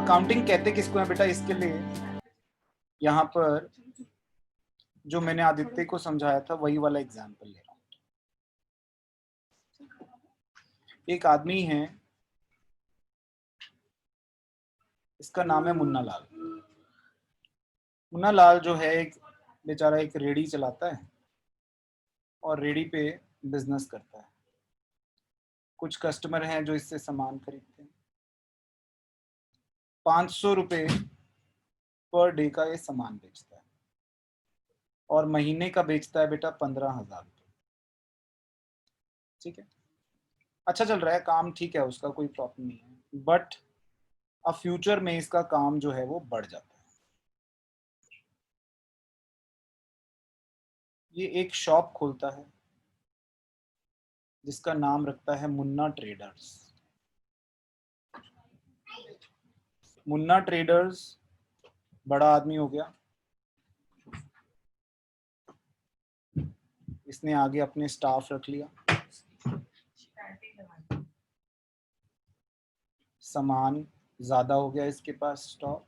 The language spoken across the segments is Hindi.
अकाउंटिंग कहते किसको है बेटा? इसके लिए यहाँ पर जो मैंने आदित्य को समझाया था वही वाला एग्जाम्पल ले रहा हूँ। एक आदमी है, इसका नाम है मुन्ना लाल। मुन्ना लाल जो है एक बेचारा एक रेड़ी चलाता है और रेड़ी पे बिजनेस करता है। कुछ कस्टमर हैं जो इससे सामान खरीदते हैं। 500 रुपये पर डे का ये सामान बेचता है और महीने का बेचता है बेटा 15,000 रुपये। ठीक है, अच्छा चल रहा है काम, ठीक है, उसका कोई प्रॉब्लम नहीं है। बट अब फ्यूचर में इसका काम जो है वो बढ़ जाता है। ये एक शॉप खोलता है जिसका नाम रखता है मुन्ना ट्रेडर्स। मुन्ना ट्रेडर्स बड़ा आदमी हो गया, इसने आगे अपने स्टाफ रख लिया, सामान ज्यादा हो गया इसके पास, स्टॉक,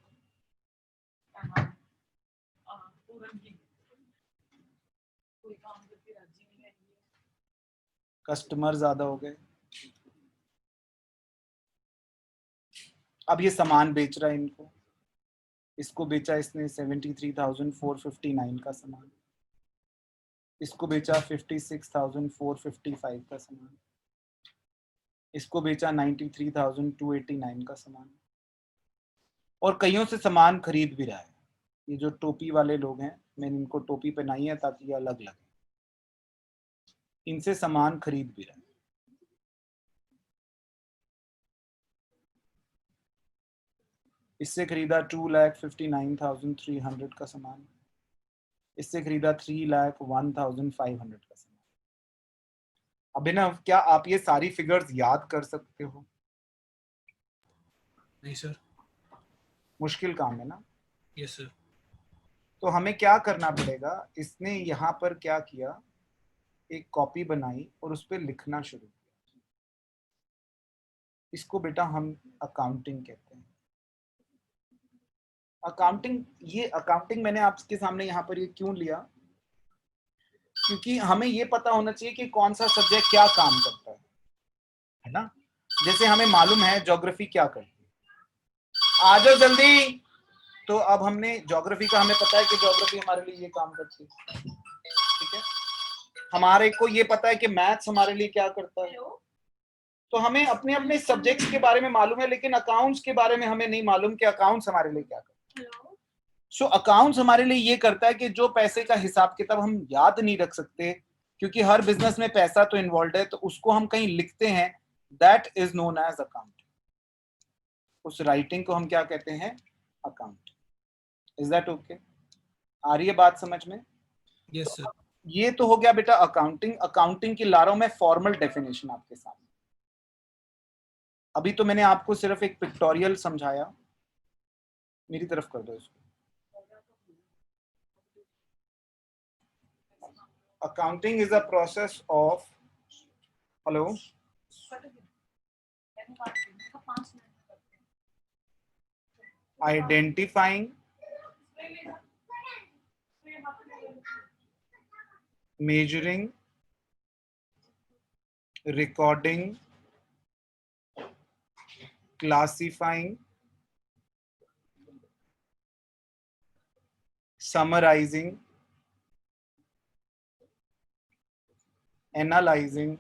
कस्टमर ज्यादा हो गए। अब ये सामान बेच रहा है इनको, इसको बेचा इसने 73,459 का सामान, इसको बेचा 56,455 का सामान, इसको बेचा 93,289 का सामान, और कईयों से सामान खरीद भी रहा है। ये जो टोपी वाले लोग हैं, मैंने इनको टोपी पहनाई है ताकि ये अलग लगे, इनसे सामान खरीद भी रहा है। इससे खरीदा 2,59,300 का सामान, इससे खरीदा 3,01,500 का सामान। अभिनव, क्या आप ये सारी फिगर्स याद कर सकते हो? नहीं सर। मुश्किल काम है ना? Yes sir. तो हमें क्या करना पड़ेगा, इसने यहाँ पर क्या किया, एक कॉपी बनाई और उस पर लिखना शुरू किया। इसको बेटा हम अकाउंटिंग कहते हैं। अकाउंटिंग, ये अकाउंटिंग मैंने आपके सामने यहाँ पर ये क्यों लिया, क्योंकि हमें ये पता होना चाहिए कि कौन सा सब्जेक्ट क्या काम करता है ना? जैसे हमें मालूम है ज्योग्राफी क्या करती है, आ जाओ जल्दी। तो अब हमने ज्योग्राफी का हमें पता है कि ज्योग्राफी हमारे लिए ये काम करती है, ठीक है। हमारे को ये पता है कि मैथ्स हमारे लिए क्या करता है। तो हमें अपने अपने सब्जेक्ट्स के बारे में मालूम है, लेकिन अकाउंट्स के बारे में हमें नहीं मालूम कि अकाउंट्स हमारे लिए क्या करता है। सो अकाउंट्स हमारे लिए ये करता है कि जो पैसे का हिसाब किताब हम याद नहीं रख सकते, क्योंकि हर बिजनेस में पैसा तो इन्वॉल्व है, तो उसको हम कहीं लिखते हैं, that is known as account. उस राइटिंग को हम क्या कहते हैं? अकाउंट। Is that okay? आ रही है बात समझ में? Yes sir. ये तो हो गया बेटा अकाउंटिंग। अकाउंटिंग की ला रहा हूं मैं फॉर्मल डेफिनेशन आपके सामने। अभी तो मैंने आपको सिर्फ एक पिक्टोरियल समझाया, मेरी तरफ कर दो इसको। Accounting is a process of, hello, identifying, measuring, recording, classifying, summarizing, analyzing,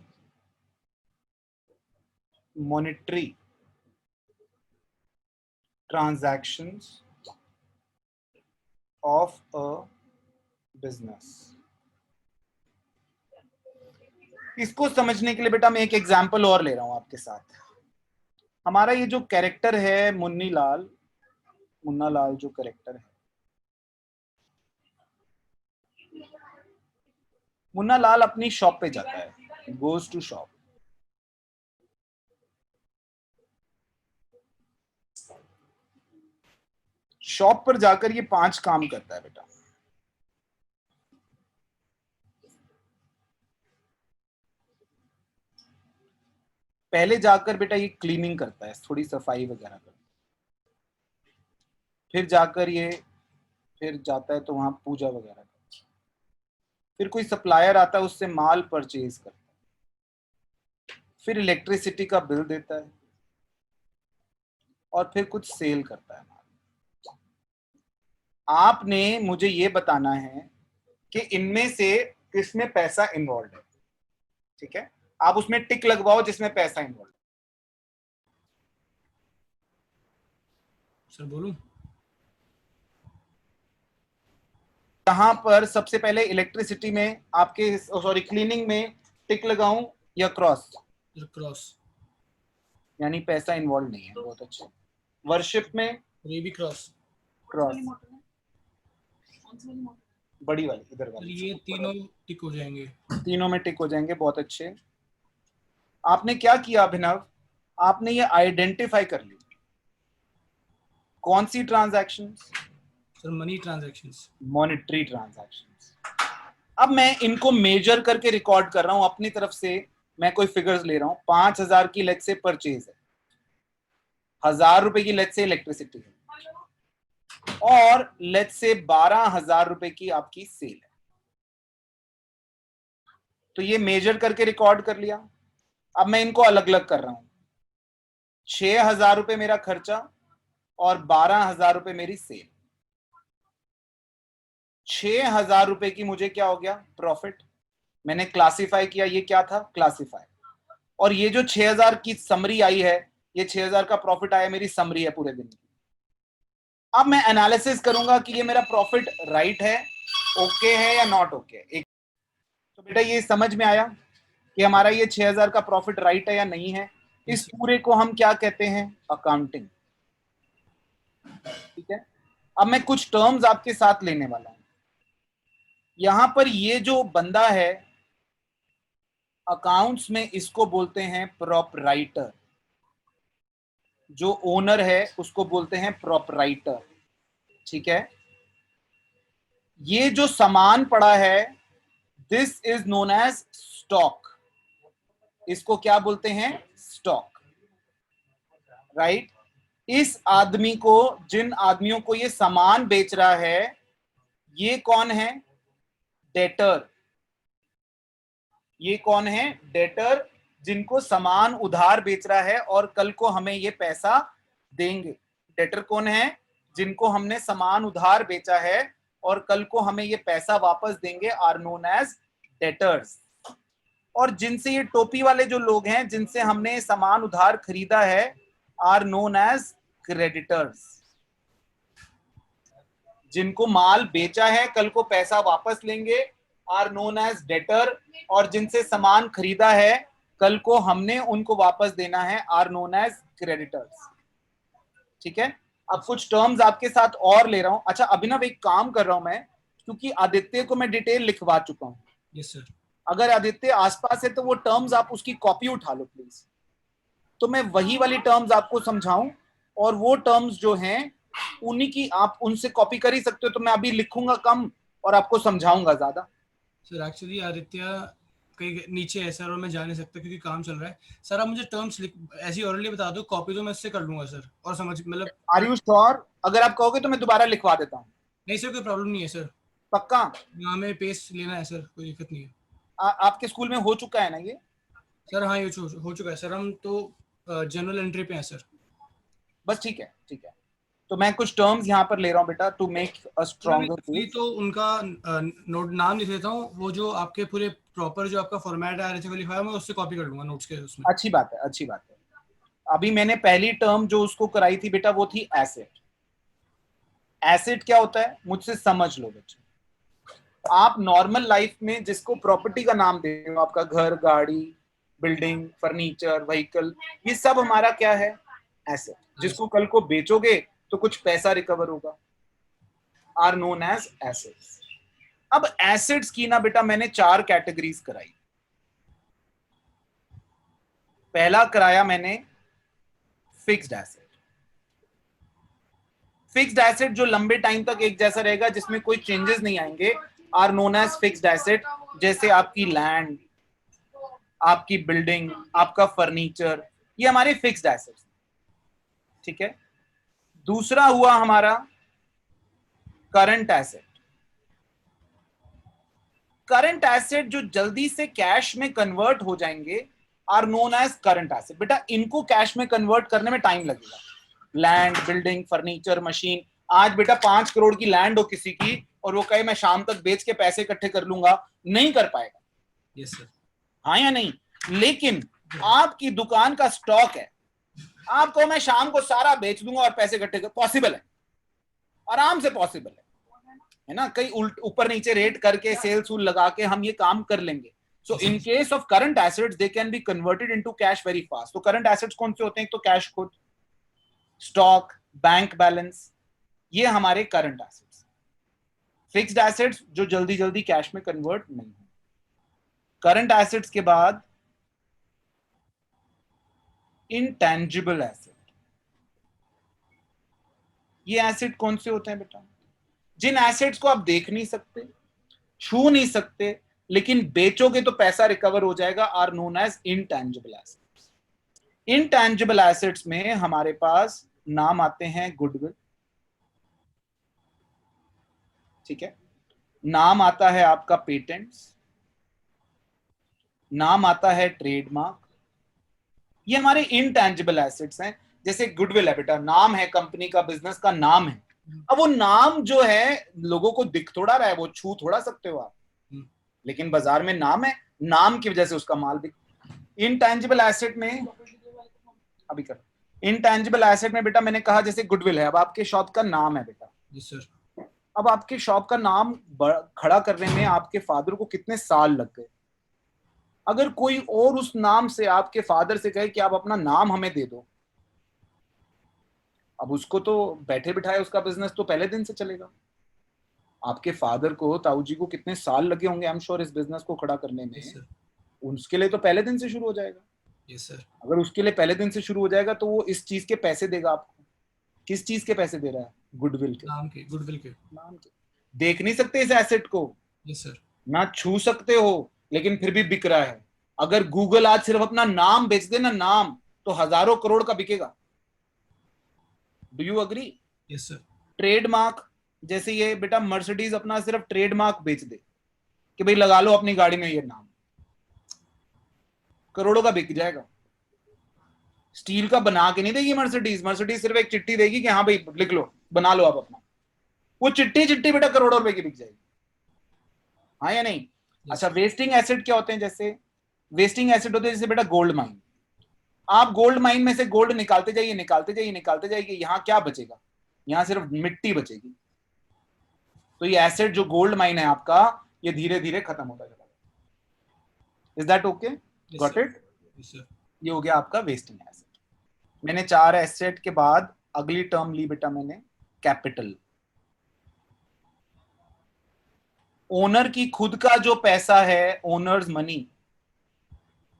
monitoring transactions of a business। इसको समझने के लिए बेटा मैं एक एग्जांपल और ले रहा हूं आपके साथ। हमारा ये जो कैरेक्टर है मुन्ना लाल जो कैरेक्टर है, मुन्ना लाल अपनी शॉप पे जाता है, गोज टू शॉप। शॉप पर जाकर ये 5 काम करता है बेटा। पहले जाकर बेटा ये क्लीनिंग करता है, थोड़ी सफाई वगैरह करता है। फिर जाकर ये फिर जाता है तो वहां पूजा वगैरह करता है। फिर कोई सप्लायर आता है, उससे माल परचेज करता है, फिर इलेक्ट्रिसिटी का बिल देता है और फिर कुछ सेल करता है। आपने मुझे ये बताना है कि इनमें से किसमें पैसा इन्वॉल्व है। ठीक है, आप उसमें टिक लगवाओ जिसमें पैसा इन्वॉल्व है। सर बोलूं? यहां पर सबसे पहले इलेक्ट्रिसिटी में आपके, सॉरी, क्लीनिंग में टिक लगाऊं या क्रॉस? क्रॉस। यानी पैसा इन्वॉल्व नहीं है। बहुत अच्छे। वर्शिप में ये भी क्रॉस। क्रॉस, बड़ी वाली इधर सर वाली, ये तीनों टिक हो जाएंगे। तीनों में टिक हो जाएंगे। बहुत अच्छे। आपने क्या किया अभिनव, आपने ये आइडेंटिफाई कर ली कौन सी transactions? Sir money transactions. Monetary transactions. अब मैं इनको मेजर करके रिकॉर्ड कर रहा हूं अपनी तरफ से। मैं कोई फिगर्स ले रहा हूं। 5,000 की लेट से परचेज है, 1,000 रुपए की लेट से इलेक्ट्रिसिटी है, और लेट से 12,000 रुपए की आपकी सेल है। तो ये मेजर करके रिकॉर्ड कर लिया। अब मैं इनको अलग अलग कर रहा हूं। 6,000 रुपए मेरा खर्चा और 12,000 रुपए मेरी सेल। 6,000 रुपए की मुझे क्या हो गया? प्रॉफिट। मैंने क्लासिफाई किया, ये क्या था? क्लासिफाई। और ये जो 6,000 की समरी आई है, ये 6,000 का प्रॉफिट आया, मेरी समरी है पूरे दिन की। अब मैं एनालिसिस करूंगा कि ये मेरा प्रॉफिट राइट है, ओके है या नॉट ओके। एक तो बेटा ये समझ में आया कि हमारा ये 6,000 का प्रॉफिट राइट है या नहीं है। इस पूरे को हम क्या कहते हैं? अकाउंटिंग। ठीक है, अब मैं कुछ टर्म्स आपके साथ लेने वाला हूं। यहां पर ये जो बंदा है अकाउंट्स में, इसको बोलते हैं प्रोपराइटर। जो ओनर है उसको बोलते हैं प्रोपराइटर। ठीक है, ये जो सामान पड़ा है, this is known as stock. इसको क्या बोलते हैं? स्टॉक। राइट। इस आदमी को, जिन आदमियों को ये सामान बेच रहा है, ये कौन है? डेटर। ये कौन है? डेटर, जिनको सामान उधार बेच रहा है और कल को हमें ये पैसा देंगे। डेटर कौन है? जिनको हमने सामान उधार बेचा है और कल को हमें ये पैसा वापस देंगे, आर नोन एज डेटर्स। और जिनसे ये टोपी वाले जो लोग हैं, जिनसे हमने सामान उधार खरीदा है, आर नोन एज क्रेडिटर्स। जिनको माल बेचा है, कल को पैसा वापस लेंगे, आर नोन एज डेटर। और जिनसे सामान खरीदा है, कल को हमने उनको वापस देना है, आर नोन एज क्रेडिटर्स। ठीक है, अब कुछ टर्म्स आपके साथ और ले रहा हूं। अच्छा अभिनव, एक काम कर रहा हूं मैं, क्योंकि आदित्य को मैं डिटेल लिखवा चुका हूं। Yes sir. अगर आदित्य आसपास है तो वो टर्म्स आप उसकी कॉपी उठा लो प्लीज, तो मैं वही वाली टर्म्स आपको समझाऊं। और वो टर्म्स जो हैं उन्हीं की आप उनसे कॉपी कर ही सकते हो, तो मैं अभी लिखूंगा कम और आपको समझाऊंगा ज्यादा। सर एक्चुअली आदित्य कहीं नीचे है सर, और मैं जा नहीं सकता क्योंकि काम चल रहा है। सर आप मुझे टर्म्स ऐसी ऑरली बता दो, कॉपी तो मैं इससे कर लूंगा सर, और समझ मतलब। Are you sure? अगर आप कहोगे तो मैं दोबारा लिखवा देता हूँ। नहीं सर, कोई प्रॉब्लम नहीं है सर। पक्का? यहाँ में पेस लेना है सर, कोई दिक्कत नहीं है। आपके स्कूल में हो चुका है ना ये? सर हाँ, ये हो चुका है सर। हम तो जनरल एंट्री पे हैं सर। बस ठीक है, ठीक है। तो मैं कुछ टर्म्स यहाँ पर ले रहा हूँ बेटा, टू मेक अ सर अभी स्ट्रॉन्गर अभी केस। तो उनका नोट नाम लिख लेता हूँ, वो जो आपके पूरे प्रॉपर जो आपका फॉर्मेट है आरएचए को लिखा है, मैं उससे कॉपी कर लूंगा नोट्स के उसमें। अच्छी बात है, अच्छी बात है। अभी मैंने पहली टर्म जो उसको कराई थी बेटा, वो थी एसेट। एसेट क्या होता है मुझसे समझ लो बच्चे। आप नॉर्मल लाइफ में जिसको प्रॉपर्टी का नाम देते हो, आपका घर, गाड़ी, बिल्डिंग, फर्नीचर, व्हीकल, ये सब हमारा क्या है? एसेट। जिसको कल को बेचोगे तो कुछ पैसा रिकवर होगा, आर नोन एज एसेट्स। अब एसेट्स की ना बेटा मैंने 4 कैटेगरीज कराई। पहला कराया मैंने फिक्स्ड एसेट। फिक्स्ड एसेट जो लंबे टाइम तक एक जैसा रहेगा, जिसमें कोई चेंजेस नहीं आएंगे, are known as fixed asset. जैसे आपकी लैंड, आपकी बिल्डिंग, आपका फर्नीचर, ये हमारे फिक्स्ड एसेट्स। ठीक है। दूसरा हुआ हमारा करंट एसेट, करंट एसेट जो जल्दी से कैश में कन्वर्ट हो जाएंगे are known as current asset. बेटा इनको कैश में कन्वर्ट करने में टाइम लगेगा। Land, building, furniture, machine. आज बेटा 5 करोड़ की लैंड हो किसी की और वो कहे मैं शाम तक बेच के पैसे इकट्ठे कर लूंगा, नहीं कर पाएगा। Yes sir. हाँ या नहीं? लेकिन आपकी दुकान का स्टॉक है, आपको मैं शाम को सारा बेच दूंगा और पैसे इकट्ठे कर, पॉसिबल है, आराम से पॉसिबल है ना? कई ऊपर नीचे रेट करके सेल सूल लगा के हम ये काम कर लेंगे। So in case of current assets they can be converted into cash very fast. तो करंट एसेट्स कौन से होते हैं? तो कैश खुद, स्टॉक, बैंक बैलेंस, ये हमारे करंट एसेट्स। फिक्स्ड एसेट्स जो जल्दी जल्दी कैश में कन्वर्ट नहीं हो। करंट एसेट्स के बाद इंटेंजिबल एसेट। ये एसेट कौन से होते हैं बेटा? जिन एसेट्स को आप देख नहीं सकते, छू नहीं सकते, लेकिन बेचोगे तो पैसा रिकवर हो जाएगा, are known as intangible assets. Intangible assets में हमारे पास नाम आते हैं गुडविल, ठीक है, नाम आता है आपका पेटेंट्स, नाम आता है ट्रेडमार्क। ये हमारे इंटेंजिबल एसेट्स हैं। जैसे गुडविल है बेटा, नाम है कंपनी का, बिजनेस का नाम है। अब वो नाम जो है लोगों को दिख थोड़ा रहा है, वो छू थोड़ा सकते हो आप, लेकिन बाजार में नाम है, नाम की वजह से उसका माल बिक। इंटेंजिबल एसेट में अभी कर, इंटेंजिबल एसेट में बेटा मैंने कहा जैसे गुडविल है, अब आपके शॉप का नाम है बेटा। जी सर। अब आपके शॉप का नाम खड़ा करने में आपके फादर को कितने साल लग गए? अगर कोई और उस नाम से आपके फादर से कहे कि आप अपना नाम हमें दे दो, अब उसको तो बैठे बिठाए उसका बिजनेस तो पहले दिन से चलेगा। आपके फादर को, ताऊ जी को कितने साल लगे होंगे आई एम श्योर इस बिजनेस को खड़ा करने में, यस सर। उसके लिए तो पहले दिन से शुरू हो जाएगा। Yes sir. अगर उसके लिए पहले दिन से शुरू हो जाएगा तो वो इस चीज के पैसे देगा आपको। किस चीज के पैसे दे रहा है? गुडविल के, नाम के, गुडविल के। नाम के। देख नहीं सकते इस एसेट को, यस सर। ना छू सकते हो, लेकिन फिर भी बिक रहा है। अगर गूगल आज सिर्फ अपना नाम बेच दे ना, नाम, तो हजारों करोड़ का बिकेगा। Do you agree? Yes sir. Trademark, जैसे ये बेटा मर्सिडीज अपना सिर्फ ट्रेडमार्क बेच दे कि भाई लगा लो अपनी गाड़ी में ये नाम, करोड़ों का बिक जाएगा। स्टील का बना के नहीं देगी मर्सिडीज, मर्सिडीज सिर्फ एक चिट्ठी देगी कि हाँ भाई लिख लो, बना लो आप अपना। वो चिट्ठी चिट्ठी बेटा करोड़ों रुपए की बिक जाएगी। हाँ या नहीं? अच्छा, वेस्टिंग एसेट क्या होते हैं? जैसे वेस्टिंग एसेट होते हैं जैसे बेटा गोल्ड माइन। आप गोल्ड माइन में से गोल्ड निकालते जाइए, निकालते जाइए, निकालते जाइए, यहां क्या बचेगा? यहां सिर्फ मिट्टी बचेगी। तो ये एसेट जो गोल्ड माइन है आपका, ये धीरे धीरे खत्म होता चला जाएगा। Is that okay? Got it? ये हो गया आपका वेस्टिंग एसेट। मैंने 4 एसेट के बाद अगली टर्म ली बेटा मैंने कैपिटल। ओनर की खुद का जो पैसा है, ओनर्स मनी,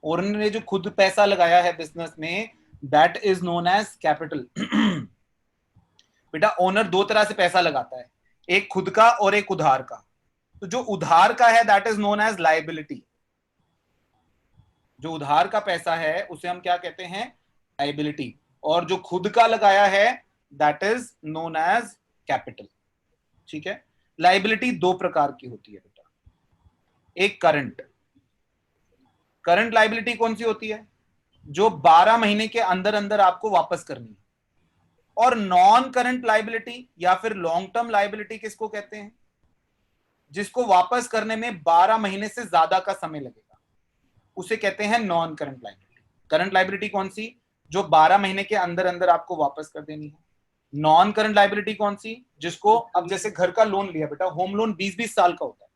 ओनर ने जो खुद पैसा लगाया है बिजनेस में, that is known as capital. बेटा ओनर 2 तरह से पैसा लगाता है, एक खुद का और एक उधार का। तो जो उधार का है that is known as liability. जो उधार का पैसा है उसे हम क्या कहते हैं? लायबिलिटी। और जो खुद का लगाया है that is known as capital. ठीक है? लायबिलिटी 2 प्रकार की होती है बेटा। एक करंट, करंट लायबिलिटी कौन सी होती है? जो 12 महीने के अंदर अंदर आपको वापस करनी है। और नॉन करंट लायबिलिटी या फिर लॉन्ग टर्म लायबिलिटी किसको कहते हैं? जिसको वापस करने में 12 महीने से ज्यादा का समय लगेगा, उसे कहते हैं non current liability. Current liability कौन सी? जो 12 महीने के अंदर अंदर आपको वापस कर देनी है। नॉन करंट लायबिलिटी कौन सी? जिसको, अब जैसे घर का लोन लिया बेटा, होम लोन 20-20 साल का होता है,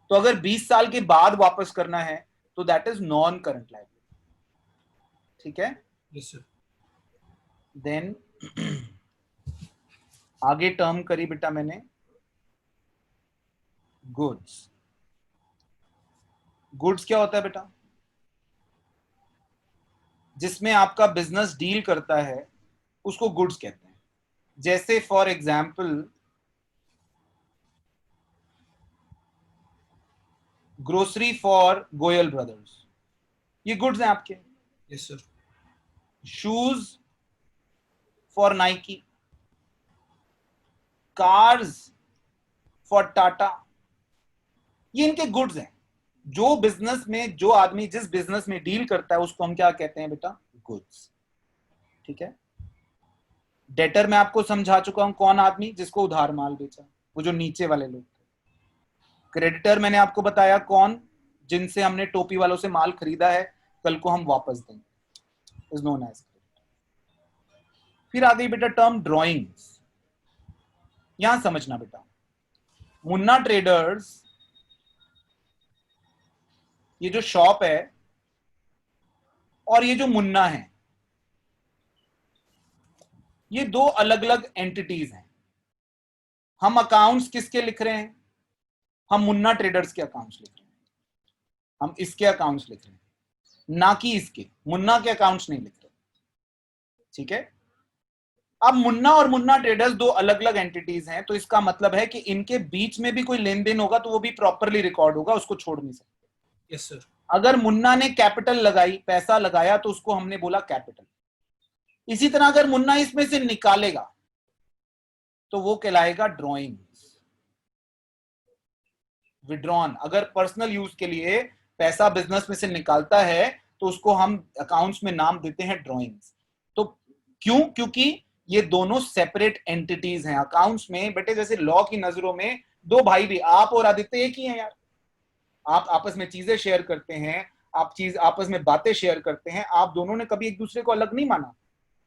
तो अगर 20 साल के बाद वापस करना है तो that is non current liability. ठीक है? Yes sir. देन आगे टर्म करी बेटा मैंने गुड्स। गुड्स क्या होता है बेटा? जिसमें आपका बिजनेस डील करता है उसको गुड्स कहते हैं। जैसे for example grocery for Goyal brothers, ये गुड्स हैं आपके। Yes sir. Shoes for Nike, cars for Tata, ये इनके गुड्स हैं। जो बिजनेस में जो आदमी जिस बिजनेस में डील करता है उसको हम क्या कहते हैं बेटा? गुड्स। ठीक है। डेटर मैं आपको समझा चुका हूं, कौन आदमी? जिसको उधार माल बेचा, वो जो नीचे वाले लोग थे। क्रेडिटर मैंने आपको बताया कौन? जिनसे हमने टोपी वालों से माल खरीदा है, कल को हम वापस देंगे, इज नोन एज क्रेडिटर। फिर आ गई बेटा टर्म ड्रॉइंग्स। यहां समझना बेटा, मुन्ना ट्रेडर्स, ये जो शॉप है और ये जो मुन्ना है, ये दो अलग अलग एंटिटीज हैं। हम अकाउंट्स किसके लिख रहे हैं? हम मुन्ना ट्रेडर्स के अकाउंट्स लिख रहे हैं, हम इसके अकाउंट्स लिख रहे हैं, ना कि इसके। मुन्ना के अकाउंट्स नहीं लिख रहे। ठीक है। अब मुन्ना और मुन्ना ट्रेडर्स दो अलग अलग एंटिटीज हैं, तो इसका मतलब है कि इनके बीच में भी कोई लेन देन होगा तो वो भी प्रॉपरली रिकॉर्ड होगा, उसको छोड़ नहीं सकते। Yes sir. अगर मुन्ना ने कैपिटल लगाई, पैसा लगाया, तो उसको हमने बोला कैपिटल। इसी तरह अगर मुन्ना इसमें से निकालेगा तो वो कहलाएगा ड्रॉइंग्स, विड्रॉन। अगर पर्सनल यूज के लिए पैसा बिजनेस में से निकालता है तो उसको हम अकाउंट्स में नाम देते हैं ड्रॉइंग्स। तो क्यों? क्योंकि ये दोनों सेपरेट एंटिटीज हैं अकाउंट्स में। बेटे जैसे लॉ की नजरों में दो भाई भी, आप और आदित्य एक ही हैं यार। आप आपस में चीजें शेयर करते हैं, आप आपस में बातें शेयर करते हैं, आप दोनों ने कभी एक दूसरे को अलग नहीं माना।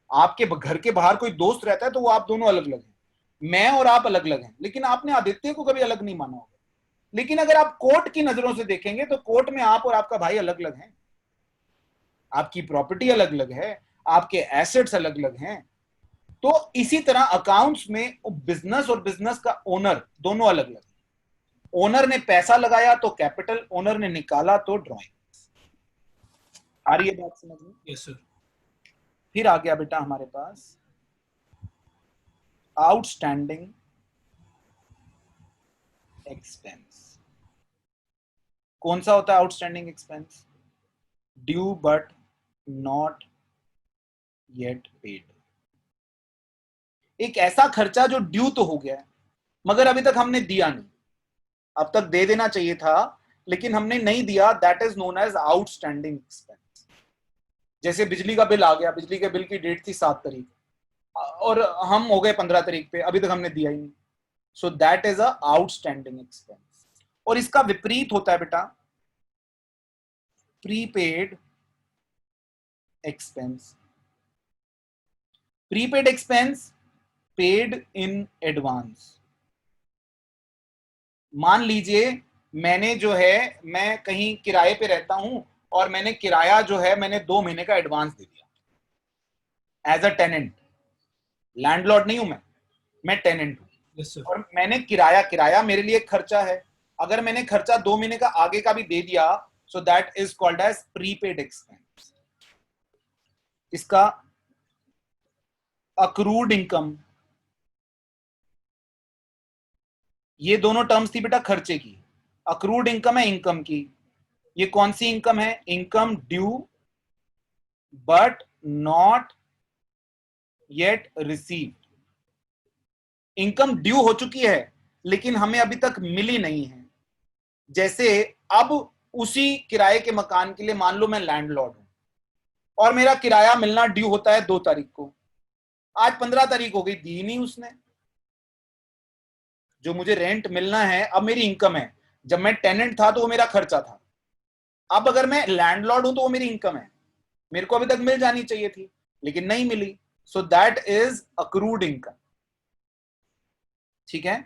आपके घर के बाहर कोई दोस्त रहता है तो वो आप दोनों अलग अलग हैं, मैं और आप अलग अलग हैं, लेकिन आपने आदित्य को कभी अलग नहीं माना होगा। लेकिन अगर आप कोर्ट की नजरों से देखेंगे तो कोर्ट में आप और आपका भाई अलग अलग हैं, आपकी प्रॉपर्टी अलग अलग है, आपके एसेट्स अलग अलग हैं। तो इसी तरह अकाउंट्स में बिजनेस और बिजनेस का ओनर दोनों अलग अलग। ओनर ने पैसा लगाया तो कैपिटल, ओनर ने निकाला तो ड्रॉइंग। आ रही है बात समझ में? Yes sir. फिर आ गया बेटा हमारे पास आउटस्टैंडिंग एक्सपेंस। कौन सा होता है outstanding expense? Due but not yet paid. एक ऐसा खर्चा जो ड्यू तो हो गया है मगर अभी तक हमने दिया नहीं, अब तक दे देना चाहिए था लेकिन हमने नहीं दिया, that is known as outstanding expense. जैसे बिजली का बिल आ गया, बिजली के बिल की डेट थी 7 तारीख और हम हो गए 15 तारीख पे, अभी तक हमने दिया ही नहीं, सो that is a outstanding expense. और इसका विपरीत होता है बेटा prepaid expense. Prepaid expense paid in advance. मान लीजिए मैंने जो है, मैं कहीं किराए पे रहता हूं और मैंने किराया जो है मैंने 2 महीने का एडवांस दे दिया एज अ टेनेंट। लैंडलॉर्ड नहीं हूं मैं टेनेंट हूं। Yes sir. और मैंने किराया मेरे लिए खर्चा है। अगर मैंने खर्चा 2 महीने का आगे का भी दे दिया so that is called as prepaid expense. इसका अक्रूड इनकम, ये दोनों टर्म्स थी बेटा खर्चे की। अक्रूड इनकम है इनकम की। ये कौन सी इनकम है? Income due but not yet received. Income due हो चुकी है लेकिन हमें अभी तक मिली नहीं है। जैसे अब उसी किराए के मकान के लिए मान लो मैं लैंडलॉर्ड हूं और मेरा किराया मिलना ड्यू होता है 2 तारीख को, आज 15 तारीख हो गई, दी नहीं उसने। जो मुझे रेंट मिलना है अब मेरी इनकम है, जब मैं टेनेंट था तो वो मेरा खर्चा था। अब अगर मैं लैंडलॉर्ड हूं तो वो मेरी इनकम है, मेरे को अभी तक मिल जानी चाहिए थी लेकिन नहीं मिली, so that is accrued income. ठीक है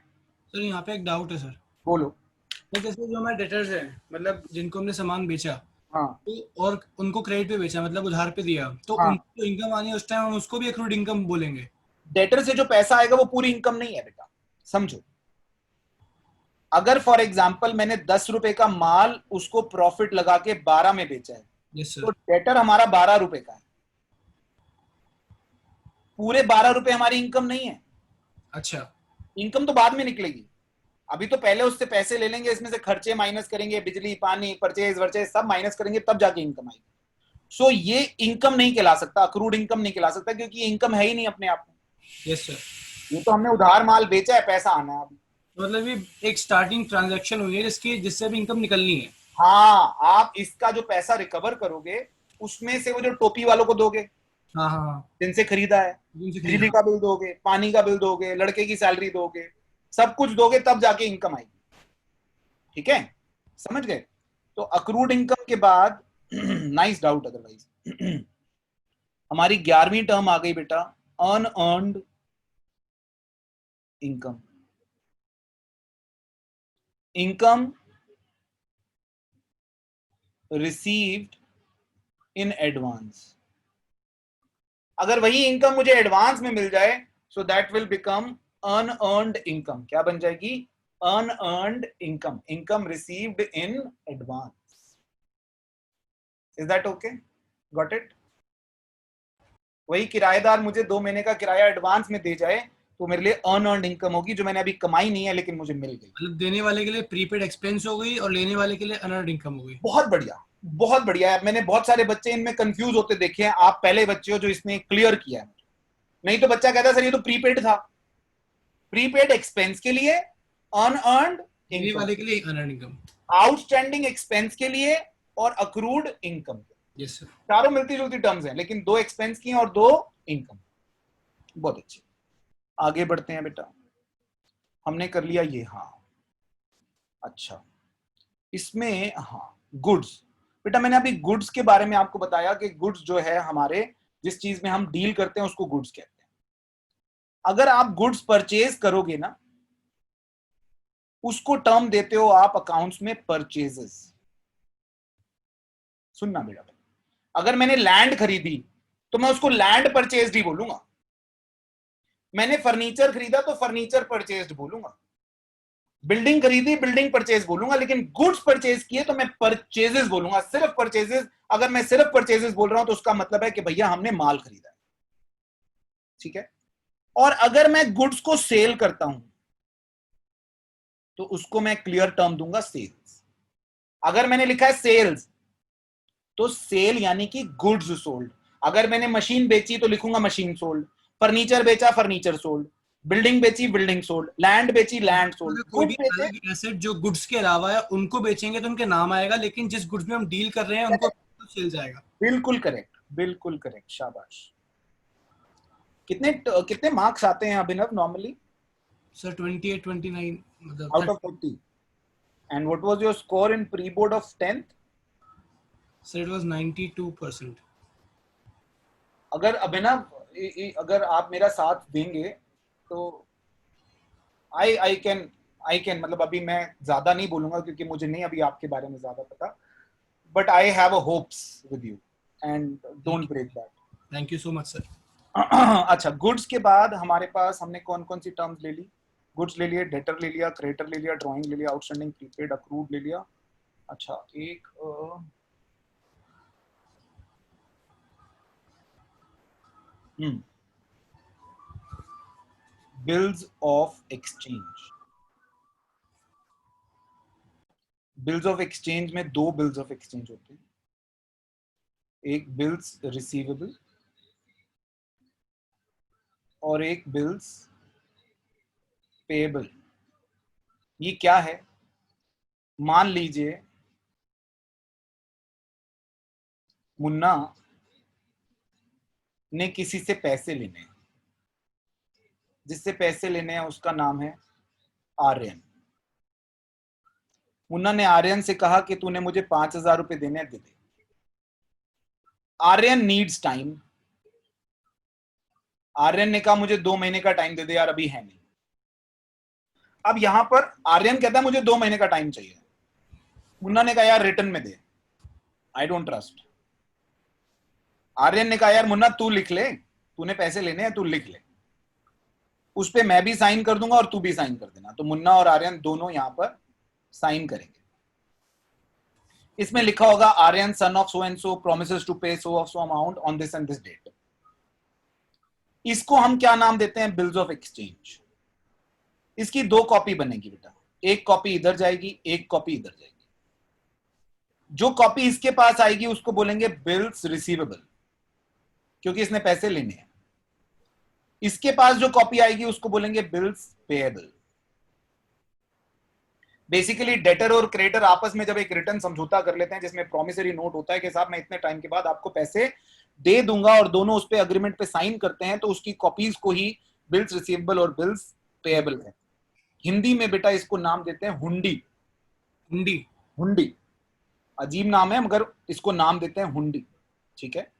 सर यहाँ पे एक डाउट है सर। बोलो। तो जैसे जो हमारे डेटर्स हैं, मतलब जिनको हमने सामान बेचा हाँ तो और उनको क्रेडिट पे बेचा, मतलब उधार पे दिया, तो हाँ, उनको इनकम आनी है उस टाइम हम उसको भी अक्रूड इनकम बोलेंगे? डेटर से जो पैसा आएगा वो पूरी इनकम नहीं है बेटा, समझो। अगर फॉर एग्जाम्पल मैंने 10 रुपए का माल उसको प्रॉफिट लगा के 12 में बेचा है, यस तो सर। डेटर हमारा 12 रुपए का है, पूरे 12 रुपए हमारी इनकम नहीं है। अच्छा। इनकम तो बाद में निकलेगी, अभी तो पहले उससे पैसे ले लेंगे, इसमें से खर्चे माइनस करेंगे, बिजली पानी परचेज वर्चेज सब माइनस करेंगे, तब जाके इनकम आएगी। सो ये इनकम नहीं कहला सकता, अक्रूड इनकम नहीं कहला सकता क्योंकि इनकम है ही नहीं अपने आप में। Yes sir. ये तो हमने उधार माल बेचा है, पैसा आना है अभी। मतलब ये एक स्टार्टिंग ट्रांजैक्शन हुई है जिससे अभी इनकम निकलनी है। हाँ, आप इसका जो पैसा रिकवर करोगे उसमें से वो जो टोपी वालों को दोगे हाँ हाँ हाँ, जिनसे खरीदा है, जिनसे बिजली खरीदा। का बिल दोगे, पानी का बिल दोगे, लड़के की सैलरी दोगे, सब कुछ दोगे, तब जाके इनकम आएगी। ठीक है, समझ गए? तो अक्रूड इनकम के बाद नाइस डाउट अदरवाइज हमारी 11वीं टर्म आ गई बेटा, unearned income. Income received in advance. अगर वही इनकम मुझे एडवांस में मिल जाए so that will become unearned income. क्या बन जाएगी? Unearned income, income received in advance. Is that okay? Got it? वही किराएदार मुझे 2 महीने का किराया एडवांस में दे जाए तो मेरे लिए अनअर्न्ड इनकम होगी, जो मैंने अभी कमाई नहीं है लेकिन मुझे मिल गई। मतलब देने वाले के लिए प्रीपेड एक्सपेंस हो गई और लेने वाले के लिए अनअर्न्ड इनकम हो गई। बहुत बढ़िया, बहुत बढ़िया है। मैंने बहुत सारे बच्चे इनमें कंफ्यूज होते देखे हैं, आप पहले बच्चे हो जो इसने क्लियर किया है। नहीं तो बच्चा कहता सर ये तो प्रीपेड था। प्रीपेड एक्सपेंस के लिए अनअर्न्ड देने इनकम, वाले के लिए अनअर्न्ड इनकम। आउटस्टैंडिंग एक्सपेंस के लिए और अक्रूड इनकम। Yes sir. चारों मिलती जुलती टर्म्स हैं लेकिन 2 एक्सपेंस की हैं और 2 इनकम। बहुत अच्छी। आगे बढ़ते हैं बेटा, हमने कर लिया ये। हाँ, अच्छा, इसमें हाँ गुड्स। बेटा मैंने अभी गुड्स के बारे में आपको बताया कि गुड्स जो है हमारे, जिस चीज में हम डील करते हैं उसको गुड्स कहते हैं। अगर आप गुड्स परचेज करोगे ना, उसको टर्म देते हो आप अकाउंट्स में परचेजेस। सुनना बेटा, अगर मैंने लैंड खरीदी तो मैं उसको लैंड परचेज ही बोलूंगा। मैंने फर्नीचर खरीदा तो फर्नीचर परचेज बोलूंगा। बिल्डिंग खरीदी बिल्डिंग परचेज बोलूंगा, लेकिन गुड्स परचेज किए तो मैं परचेजेस बोलूंगा, सिर्फ परचेजेस। अगर मैं सिर्फ परचेजेस बोल रहा हूं तो उसका मतलब है कि भैया हमने माल खरीदा है। ठीक है? और अगर मैं गुड्स को सेल करता हूं तो उसको मैं क्लियर टर्म दूंगा सेल्स। अगर मैंने लिखा है सेल्स तो सेल यानी कि गुड्स सोल्ड। अगर मैंने मशीन बेची तो लिखूंगा मशीन सोल्ड, फर्नीचर बेचा फर्नीचर सोल्ड, बिल्डिंग बेची बिल्डिंग सोल्ड, लैंड बेची लैंड सोल्ड, अगर कोई भी गुड्स बेचे। अलग एसेट जो गुड्स के अलावा है उनको बेचेंगे तो उनके नाम आएगा, लेकिन जिस गुड्स में हम डील कर रहे हैं उनको सेल जाएगा। बिल्कुल करेक्ट, बिल्कुल करेक्ट, शाबाश। कितने कितने मार्क्स आते हैं अभिनव नॉर्मली? सर 28 29 मतलब out of 40। And what was your score in pre board of 10th? Sir it was 92%। अगर अभिनव अगर आप मेरा साथ देंगे तो आई कैन मतलब अभी मैं ज्यादा नहीं बोलूंगा क्योंकि मुझे नहीं अभी आपके बारे में ज्यादा पता, but I have a hopes with you and don't break that. Thank you so much sir. अच्छा, गुड्स के बाद हमारे पास हमने कौन कौन सी टर्म्स ले ली? गुड्स ले लिए, डेटर ले लिया, क्रेडिटर ले लिया, ड्राइंग ले लिया, आउटस्टैंडिंग, प्रीपेड, अक्रूड ले लिया। अच्छा, एक bills of exchange. Bills of exchange में 2 बिल्स ऑफ एक्सचेंज होते हैं, एक बिल्स रिसीवेबल और एक बिल्स पेएबल। ये क्या है? मान लीजिए मुन्ना ने किसी से पैसे लेने हैं, जिससे पैसे लेने हैं उसका नाम है आर्यन। मुन्ना ने आर्यन से कहा कि तूने मुझे 5,000 रुपए देने हैं, दे दे। Aryan needs time. आर्यन ने कहा मुझे 2 महीने का टाइम दे दे यार, अभी है नहीं। अब यहां पर आर्यन कहता है मुझे 2 महीने का टाइम चाहिए। मुन्ना ने कहा यार रिटर्न में दे, आई डोंट ट्रस्ट। आर्यन ने कहा यार मुन्ना तू लिख ले, तूने पैसे लेने हैं, तू लिख ले, उस पे मैं भी साइन कर दूंगा और तू भी साइन कर देना। तो मुन्ना और आर्यन दोनों यहां पर साइन करेंगे। इसमें लिखा होगा Aryan son of so and so promises to pay so ऑफ so amount on this and this date. इसको हम क्या नाम देते हैं? Bills of exchange. इसकी 2 कॉपी बनेगी बेटा, एक कॉपी इधर जाएगी, एक कॉपी इधर जाएगी। जो कॉपी इसके पास आएगी उसको बोलेंगे बिल्स रिसीवेबल, क्योंकि इसने पैसे लेने हैं। इसके पास जो कॉपी आएगी उसको बोलेंगे बिल्स पेएबल। बेसिकली डेटर और क्रेडिटर आपस में जब एक रिटर्न समझौता कर लेते हैं जिसमें प्रॉमिसरी नोट होता है कि साहब मैं इतने टाइम के बाद आपको पैसे दे दूंगा, और दोनों उस पे अग्रीमेंट पे साइन करते हैं, तो उसकी कॉपीज को ही बिल्स रिसीवेबल और बिल्स पेएबल है। हिंदी में बेटा इसको नाम देते हैं हुंडी। हुंडी। हुंडी अजीब नाम है मगर इसको नाम देते हैं हुंडी, ठीक है।